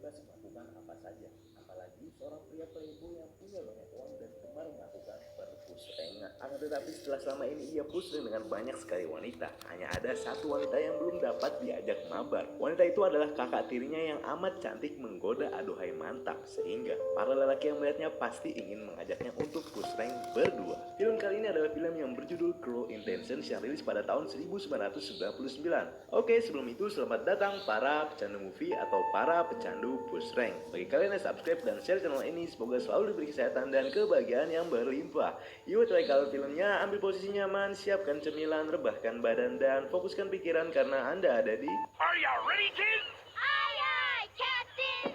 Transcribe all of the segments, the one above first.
bebas melakukan apa saja. Apalagi seorang pria playboy yang punya banyak uang dan gemar melakukan perpusrengan. Akan tetapi setelah selama ini ia pusing dengan banyak sekali wanita, hanya ada satu wanita yang belum dapat diajak mabar. Wanita itu adalah kakak tirinya yang amat cantik menggoda aduhai mantap, sehingga para lelaki yang melihatnya pasti ingin mengajaknya untuk pusreng berdua. Film kali ini adalah film yang berjudul Cruel Intentions yang rilis pada tahun 1999. Oke, sebelum itu selamat datang para pecandu movie atau para pecandu pusreng. Bagi kalian yang subscribe dan share channel ini, semoga selalu diberi kesehatan dan kebahagiaan yang berlimpah. Yuk, try kalau filmnya, ambil posisi nyaman, siapkan cemilan, rebahkan badan, dan fokuskan pikiran karena Anda ada di Are you ready, kids? Aye, aye, Captain!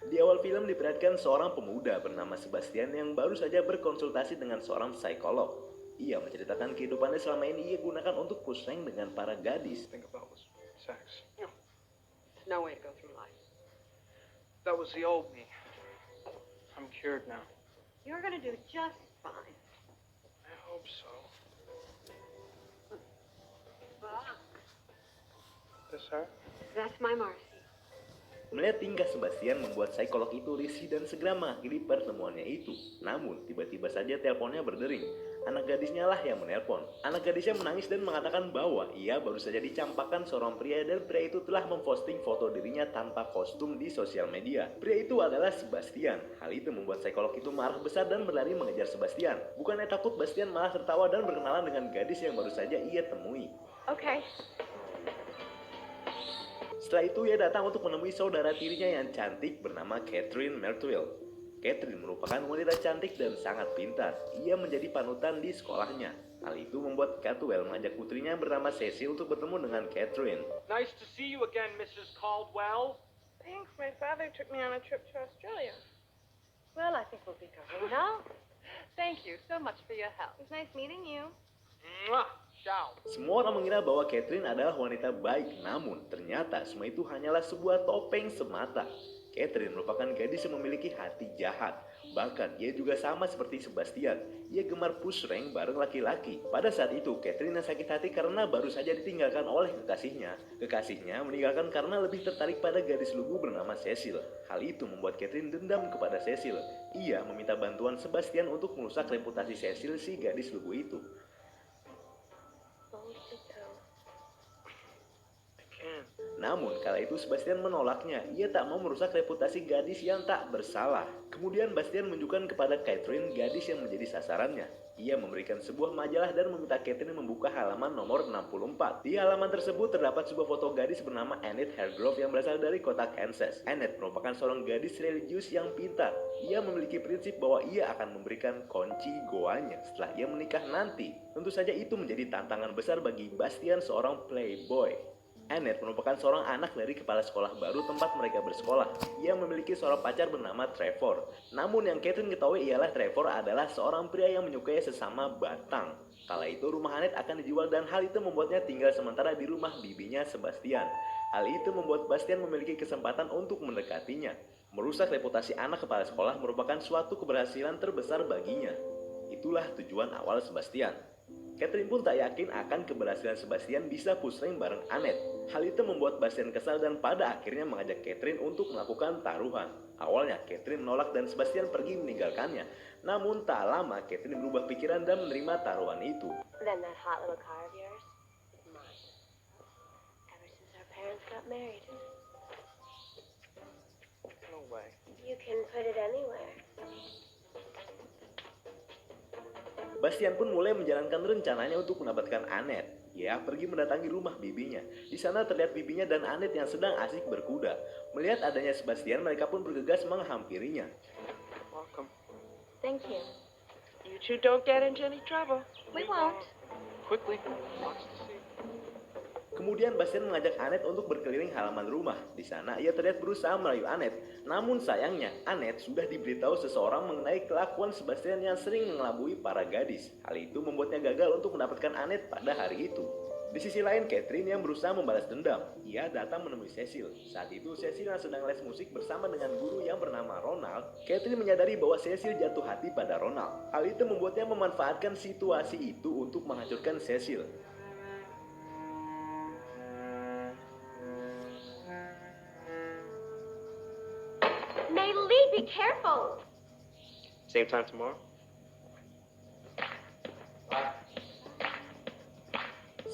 Di awal film diperlihatkan seorang pemuda bernama Sebastian yang baru saja berkonsultasi dengan seorang psikolog. Ia menceritakan kehidupannya selama ini ia gunakan untuk pusreng dengan para gadis. Think about was sex. There's no way to go through life. That was the old me. I'm cured now. You're gonna do just fine. I hope so. This her? That's my Marcy. Melihat tingkah Sebastian membuat psikolog itu risih dan segera mengakhiri pertemuannya itu. Namun, tiba-tiba saja teleponnya berdering. Anak gadisnya lah yang menelpon. Anak gadisnya menangis dan mengatakan bahwa ia baru saja dicampakkan seorang pria dan pria itu telah memposting foto dirinya tanpa kostum di sosial media. Pria itu adalah Sebastian. Hal itu membuat psikolog itu marah besar dan berlari mengejar Sebastian. Bukannya takut, Bastian malah tertawa dan berkenalan dengan gadis yang baru saja ia temui. Okay. Setelah itu ia datang untuk menemui saudara tirinya yang cantik bernama Catherine Mertwill. Catherine merupakan wanita cantik dan sangat pintar. Ia menjadi panutan di sekolahnya. Hal itu membuat Catwell mengajak putrinya bernama Cecil untuk bertemu dengan Catherine. Nice to see you again, Mrs. Caldwell. Thanks. My father took me on a trip to Australia. Well, I think we'll be going now. Thank you so much for your help. It was nice meeting you. Mwah. Ciao. Semua orang mengira bahwa Catherine adalah wanita baik, namun ternyata semua itu hanyalah sebuah topeng semata. Catherine merupakan gadis yang memiliki hati jahat. Bahkan ia juga sama seperti Sebastian. Ia gemar pusreng bareng laki-laki. Pada saat itu, Catherine yang sakit hati karena baru saja ditinggalkan oleh kekasihnya. Kekasihnya meninggalkan karena lebih tertarik pada gadis lugu bernama Cecil. Hal itu membuat Catherine dendam kepada Cecil. Ia meminta bantuan Sebastian untuk merusak reputasi Cecil, si gadis lugu itu. Namun kala itu Sebastian menolaknya. Ia tak mau merusak reputasi gadis yang tak bersalah. Kemudian Bastian menunjukkan kepada Catherine gadis yang menjadi sasarannya. Ia memberikan sebuah majalah dan meminta Catherine membuka halaman nomor 64. Di halaman tersebut terdapat sebuah foto gadis bernama Annette Hargrove yang berasal dari kota Kansas. Annette merupakan seorang gadis religius yang pintar. Ia memiliki prinsip bahwa ia akan memberikan kunci goanya setelah ia menikah nanti. Tentu saja itu menjadi tantangan besar bagi Bastian, seorang playboy. Annette merupakan seorang anak dari kepala sekolah baru tempat mereka bersekolah. Ia memiliki seorang pacar bernama Trevor. Namun yang Catherine ketahui ialah Trevor adalah seorang pria yang menyukai sesama batang. Kala itu rumah Annette akan dijual dan hal itu membuatnya tinggal sementara di rumah bibinya Sebastian. Hal itu membuat Bastian memiliki kesempatan untuk mendekatinya. Merusak reputasi anak kepala sekolah merupakan suatu keberhasilan terbesar baginya. Itulah tujuan awal Sebastian. Catherine pun tak yakin akan keberhasilan Sebastian bisa pusreng bareng Annette. Hal itu membuat Bastian kesal dan pada akhirnya mengajak Catherine untuk melakukan taruhan. Awalnya Catherine menolak dan Sebastian pergi meninggalkannya. Namun tak lama Catherine berubah pikiran dan menerima taruhan itu. Then that hot little car of yours is mine. Ever since our parents got married. No way. You can put it anywhere. Bastian pun mulai menjalankan rencananya untuk mendapatkan Annette. Ia pergi mendatangi rumah bibinya. Di sana terlihat bibinya dan Annette yang sedang asik berkuda. Melihat adanya Sebastian, mereka pun bergegas menghampirinya. Welcome. Thank you. You two don't get into any trouble. We won't. Quickly. Lots to see. Kemudian Bastian mengajak Annette untuk berkeliling halaman rumah. Di sana ia terlihat berusaha merayu Annette. Namun sayangnya, Annette sudah diberitahu seseorang mengenai kelakuan Sebastian yang sering mengelabui para gadis. Hal itu membuatnya gagal untuk mendapatkan Annette pada hari itu. Di sisi lain, Catherine yang berusaha membalas dendam. Ia datang menemui Cecil. Saat itu, Cecil yang sedang les musik bersama dengan guru yang bernama Ronald. Catherine menyadari bahwa Cecil jatuh hati pada Ronald. Hal itu membuatnya memanfaatkan situasi itu untuk menghancurkan Cecil. careful. Same time tomorrow?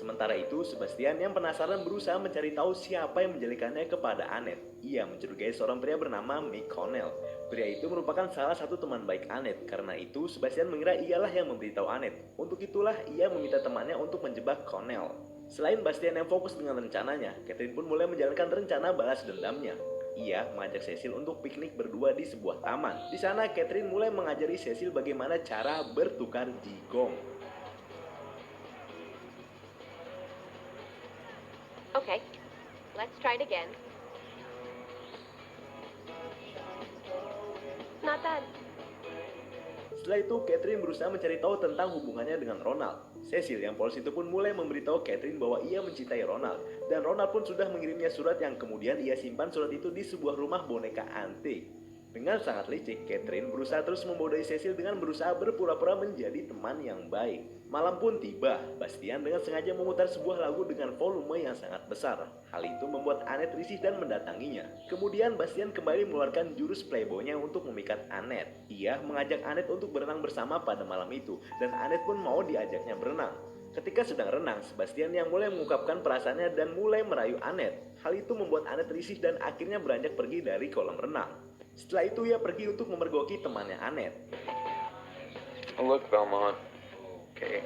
Sementara itu, Sebastian yang penasaran berusaha mencari tahu siapa yang menjelikannya kepada Annette. Ia mencurigai seorang pria bernama Mick Connell. Pria itu merupakan salah satu teman baik Annette. Karena itu, Sebastian mengira ialah yang memberitahu Annette. Untuk itulah, ia meminta temannya untuk menjebak Connell. Selain Bastian yang fokus dengan rencananya, Catherine pun mulai menjalankan rencana balas dendamnya. Ia mengajak Cecil untuk piknik berdua di sebuah taman. Di sana, Catherine mulai mengajari Cecil bagaimana cara bertukar jigong. Okay, let's try it again. Not bad. Setelah itu, Catherine berusaha mencari tahu tentang hubungannya dengan Ronald. Cecil yang polos itu pun mulai memberitahu Catherine bahwa ia mencintai Ronald. Dan Ronald pun sudah mengirimnya surat yang kemudian ia simpan surat itu di sebuah rumah boneka antik. Dengan sangat licik, Catherine berusaha terus membodohi Cecil dengan berusaha berpura-pura menjadi teman yang baik. Malam pun tiba, Bastian dengan sengaja memutar sebuah lagu dengan volume yang sangat besar. Hal itu membuat Annette risih dan mendatanginya. Kemudian Bastian kembali mengeluarkan jurus playboy-nya untuk memikat Annette. Ia mengajak Annette untuk berenang bersama pada malam itu, dan Annette pun mau diajaknya berenang. Ketika sedang renang, Sebastian yang mulai mengungkapkan perasaannya dan mulai merayu Annette. Hal itu membuat Annette risih dan akhirnya beranjak pergi dari kolam renang. Setelah itu ia pergi untuk memergoki temannya Annette. Look, Belmont. Okay.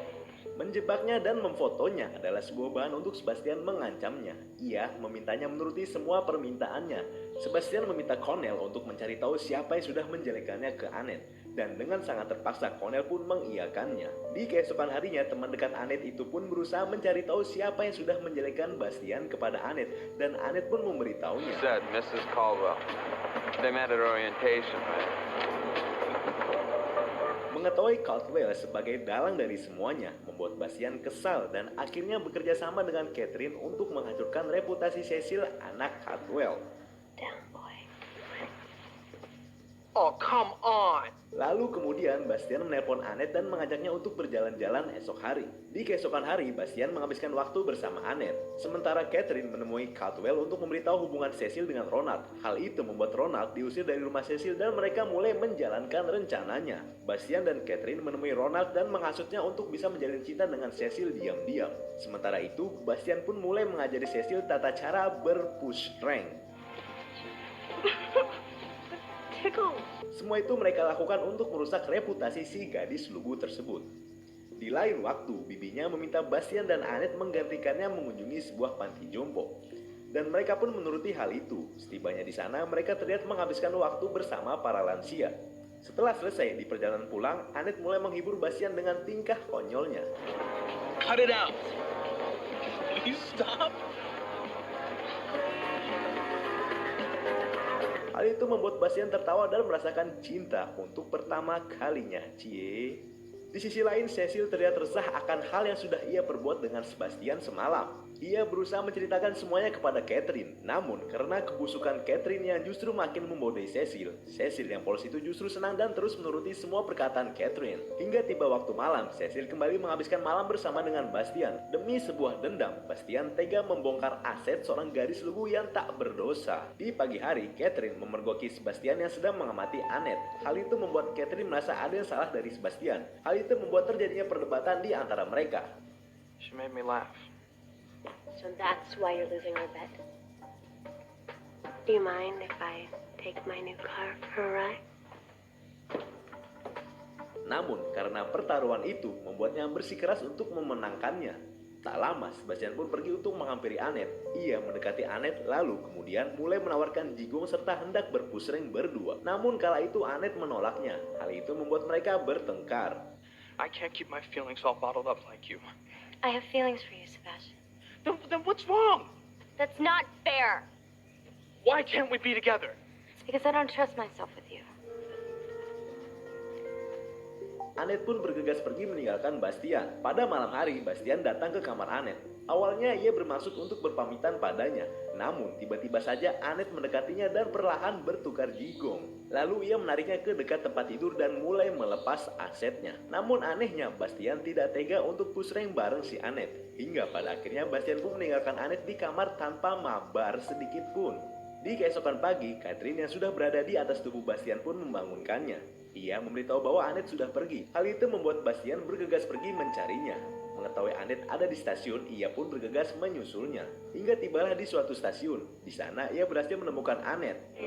Menjebaknya dan memfotonya adalah sebuah bahan untuk Sebastian mengancamnya. Ia memintanya menuruti semua permintaannya. Sebastian meminta Connell untuk mencari tahu siapa yang sudah menjelekannya ke Annette. Dan dengan sangat terpaksa Connell pun mengiyakannya. Di keesokan harinya, teman dekat Annette itu pun berusaha mencari tahu siapa yang sudah menjelekan Bastian kepada Annette. Dan Annette pun memberitahunya. Said Mrs. Caldwell. They met at orientation, right? Mengetahui Caldwell sebagai dalang dari semuanya membuat Bastian kesal dan akhirnya bekerja sama dengan Catherine untuk menghancurkan reputasi Cecil, anak Caldwell. Down, boy. Oh, come on. Lalu kemudian Bastian menelpon Annette dan mengajaknya untuk berjalan-jalan esok hari. Di keesokan hari, Bastian menghabiskan waktu bersama Annette. Sementara Catherine menemui Caldwell untuk memberitahu hubungan Cecil dengan Ronald. Hal itu membuat Ronald diusir dari rumah Cecil dan mereka mulai menjalankan rencananya. Bastian dan Catherine menemui Ronald dan menghasutnya untuk bisa menjalin cinta dengan Cecil diam-diam. Sementara itu, Bastian pun mulai mengajari Cecil tata cara berpush rank. Tickle. Semua itu mereka lakukan untuk merusak reputasi si gadis lugu tersebut. Di lain waktu, bibinya meminta Bastian dan Annette menggantikannya mengunjungi sebuah panti jompo. Dan mereka pun menuruti hal itu. Setibanya di sana, mereka terlihat menghabiskan waktu bersama para lansia. Setelah selesai di perjalanan pulang, Annette mulai menghibur Bastian dengan tingkah konyolnya. Cut it out. Please stop. Hal itu membuat Bastian tertawa dan merasakan cinta untuk pertama kalinya. Cie. Di sisi lain, Cecil terlihat resah akan hal yang sudah ia perbuat dengan Sebastian semalam. Ia berusaha menceritakan semuanya kepada Catherine. Namun, karena kebusukan Catherine yang justru makin membodohi Cecil, Cecil yang polos itu justru senang dan terus menuruti semua perkataan Catherine. Hingga tiba waktu malam, Cecil kembali menghabiskan malam bersama dengan Bastian. Demi sebuah dendam, Bastian tega membongkar aset seorang gadis lugu yang tak berdosa. Di pagi hari, Catherine memergoki Sebastian yang sedang mengamati Annette. Hal itu membuat Catherine merasa ada yang salah dari Sebastian. Hal itu membuat terjadinya perdebatan di antara mereka. She made me laugh. So that's why you're losing your bet? Do you mind if I take my new car for a ride? Namun, karena pertaruhan itu membuatnya bersikeras untuk memenangkannya. Tak lama, Sebastian pun pergi untuk menghampiri Annette. Ia mendekati Annette lalu kemudian mulai menawarkan jigong serta hendak berpusreng berdua. Namun kala itu Annette menolaknya. Hal itu membuat mereka bertengkar. I can't keep my feelings all bottled up like you. I have feelings for you, Sebastian. Then what's wrong? That's not fair. Why can't we be together? It's because I don't trust myself with you. Annette pun bergegas pergi meninggalkan Bastian. Pada malam hari, Bastian datang ke kamar Annette. Awalnya ia bermaksud untuk berpamitan padanya. Namun tiba-tiba saja Annette mendekatinya dan perlahan bertukar jigong. Lalu ia menariknya ke dekat tempat tidur dan mulai melepas asetnya. Namun anehnya Bastian tidak tega untuk pusreng bareng si Annette. Hingga pada akhirnya Bastian pun meninggalkan Annette di kamar tanpa mabar sedikit pun. Di keesokan pagi, Catherine yang sudah berada di atas tubuh Bastian pun membangunkannya. Ia memberitahu bahwa Annette sudah pergi. Hal itu membuat Bastian bergegas pergi mencarinya. Mengetahui Annette ada di stasiun, ia pun bergegas menyusulnya. Hingga tibalah di suatu stasiun. Di sana ia berhasil menemukan Annette.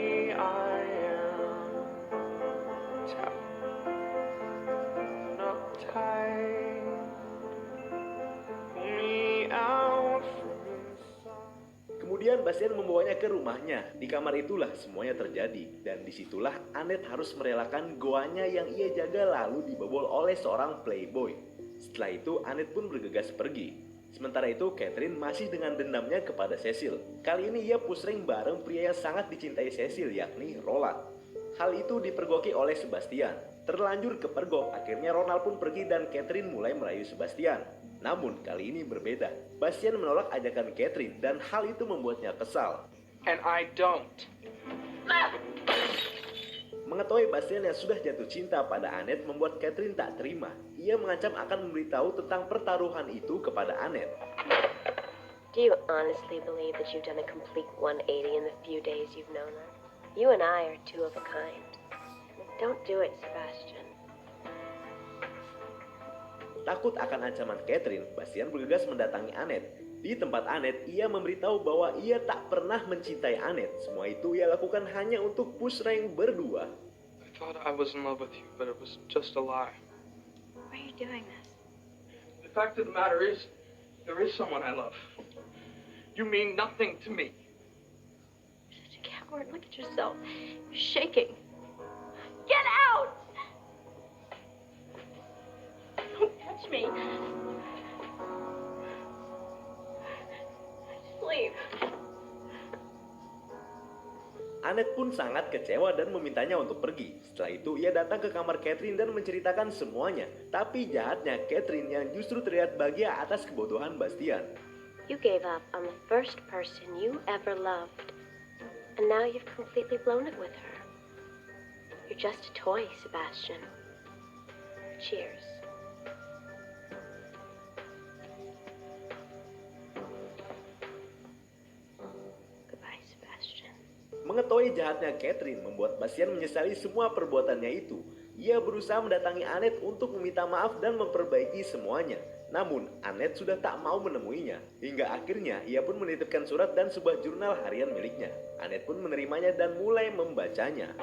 Kemudian Bastian membawanya ke rumahnya. Di kamar itulah semuanya terjadi. Dan disitulah Annette harus merelakan goanya yang ia jaga lalu dibobol oleh seorang playboy. Setelah itu Annette pun bergegas pergi. Sementara itu Catherine masih dengan dendamnya kepada Cecil. Kali ini ia pusreng bareng pria yang sangat dicintai Cecil, yakni Roland. Hal itu dipergoki oleh Sebastian. Terlanjur kepergok, akhirnya Ronald pun pergi dan Catherine mulai merayu Sebastian. Namun kali ini berbeda. Bastian menolak ajakan Catherine dan hal itu membuatnya kesal. And I don't. Mengetahui Bastian yang sudah jatuh cinta pada Annette membuat Catherine tak terima. Ia mengancam akan memberitahu tentang pertaruhan itu kepada Annette. Do you honestly believe that you've done a complete 180 in the few days you've known her? You and I are two of a kind. Don't do it, Sebastian. Takut akan ancaman Catherine, Bastian bergegas mendatangi Annette. Di tempat Annette, ia memberitahu bahwa ia tak pernah mencintai Annette. Semua itu ia lakukan hanya untuk pusreng berdua. I thought I was in love with you, but it was just a lie. Why are you doing this? The fact of the matter is, there is someone I love. You mean nothing to me. You're such a coward. Look at yourself. You're shaking. Get out! Don't touch me. Just leave. Annette pun sangat kecewa dan memintanya untuk pergi. Setelah itu ia datang ke kamar Catherine dan menceritakan semuanya. Tapi jahatnya Catherine yang justru terlihat bahagia atas kebodohan Bastian. You gave up on the first person you ever loved. And now you've completely blown it with her. You're just a toy, Sebastian. Cheers. Goodbye, Sebastian. Mengetahui jahatnya Catherine membuat Bastian menyesali semua perbuatannya itu. Ia berusaha mendatangi Annette untuk meminta maaf dan memperbaiki semuanya. Namun, Annette sudah tak mau menemuinya. Hingga akhirnya, ia pun menitipkan surat dan sebuah jurnal harian miliknya. Annette pun menerimanya dan mulai membacanya.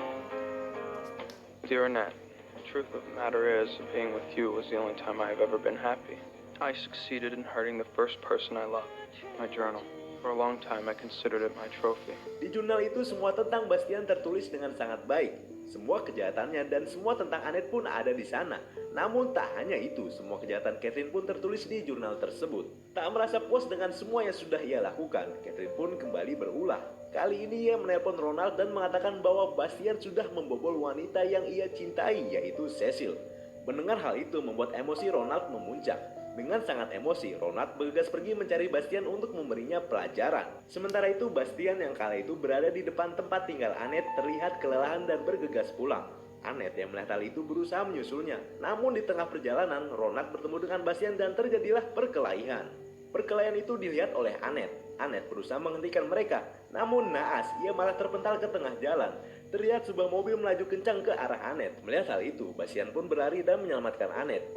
Dear Annette, the truth of the matter is, being with you was the only time I have ever been happy. I succeeded in hurting the first person I loved. My journal. For a long time, I considered it my trophy. Di jurnal itu semua tentang Bastian tertulis dengan sangat baik. Semua kejahatannya dan semua tentang Annette pun ada di sana. Namun tak hanya itu, semua kejahatan Catherine pun tertulis di jurnal tersebut. Tak merasa puas dengan semua yang sudah ia lakukan, Catherine pun kembali berulah. Kali ini ia menelpon Ronald dan mengatakan bahwa Bastian sudah membobol wanita yang ia cintai, yaitu Cecil. Mendengar hal itu membuat emosi Ronald memuncak. Dengan sangat emosi, Ronald bergegas pergi mencari Bastian untuk memberinya pelajaran. Sementara itu, Bastian yang kala itu berada di depan tempat tinggal Annette terlihat kelelahan dan bergegas pulang. Annette yang melihat hal itu berusaha menyusulnya. Namun di tengah perjalanan, Ronald bertemu dengan Bastian dan terjadilah perkelahian. Perkelahian itu dilihat oleh Annette. Annette berusaha menghentikan mereka. Namun naas, ia malah terpental ke tengah jalan. Terlihat sebuah mobil melaju kencang ke arah Annette. Melihat hal itu, Bastian pun berlari dan menyelamatkan Annette.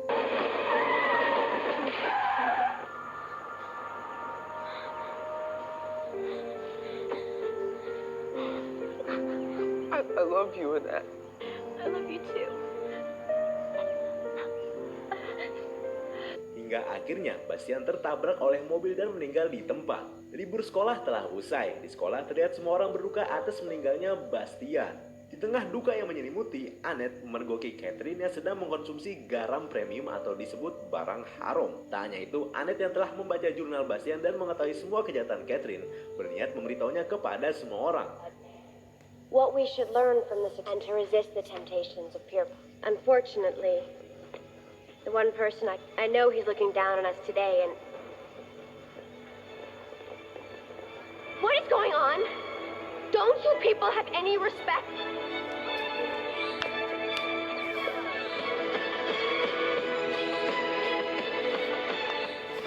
I love you, Annette. I love you too. Hingga akhirnya Bastian tertabrak oleh mobil dan meninggal di tempat. Libur sekolah telah usai. Di sekolah terlihat semua orang berduka atas meninggalnya Bastian. Di tengah duka yang menyelimuti, Annette memergoki Catherine yang sedang mengkonsumsi garam premium atau disebut barang haram. Tak hanya itu, Annette yang telah membaca jurnal Bastian dan mengetahui semua kejahatan Catherine berniat memberitahunya kepada semua orang. What we should learn from this and to resist the temptations of peer. Unfortunately, the one person I know he's looking down on us today and... What is going on? Don't you people have any respect?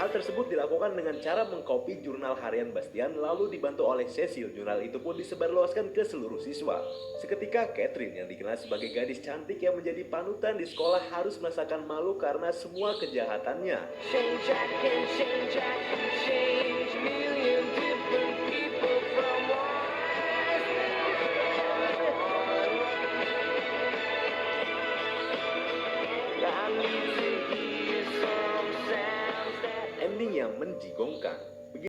Hal tersebut dilakukan dengan cara mengcopy jurnal harian Bastian lalu dibantu oleh Cecil. Jurnal itu pun disebarluaskan ke seluruh siswa. Seketika Catherine yang dikenal sebagai gadis cantik yang menjadi panutan di sekolah harus merasakan malu karena semua kejahatannya. Ending yang menjigongkan.